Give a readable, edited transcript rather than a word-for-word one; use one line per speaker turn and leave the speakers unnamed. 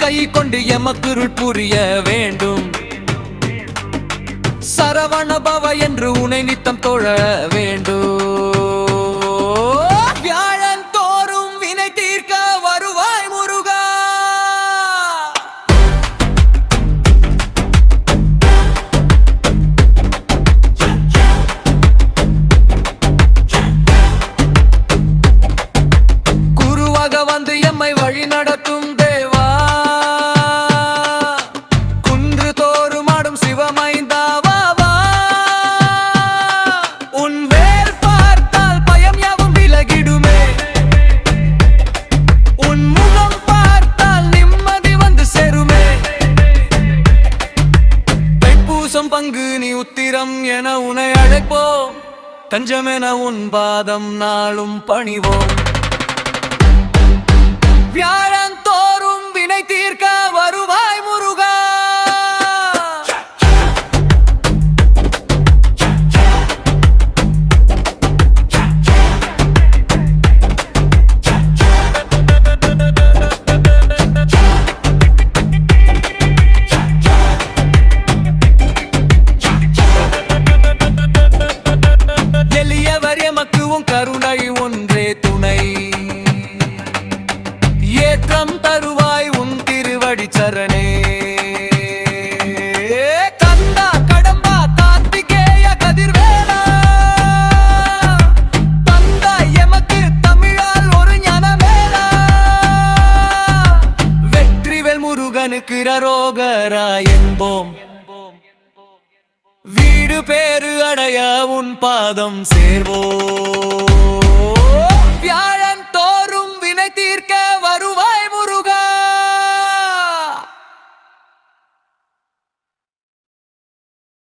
கை கொண்டு எமக்குருள் புரிய வேண்டும். சரவண பவ என்று உனை நித்தம் தொழ வேண்டும். வியாழன் தோறும் வினை தீர்க்க வருவாய் முருகா. குருவாக வந்து எம்மை வழி நடத்தும் தேவா. குன்று தோறும் ஆடும் சிவமைந்தாவா. பங்கு நீ உத்திரம் என உனை அழைப்போம். தஞ்சம் என உன் பாதம் நாளும் பணிவோம். வியாழன் தோறும் வினை தீர்க்க வருவாய் முருகா. கருணை ஒன்றே துணை. ஏற்றம் தருவாய் உன் திருவடி சரணே. கந்தா கடம்பா கார்த்திகேய கதிர்வேலா. தந்தாய் எமக்கு தமிழால் ஒரு ஞானமேலா. வெற்றிவேல் முருகனுக்கு அரோகரா என்போம். வீடு பேரு அடைய உன் பாதம் சேர்வோம். வியாழ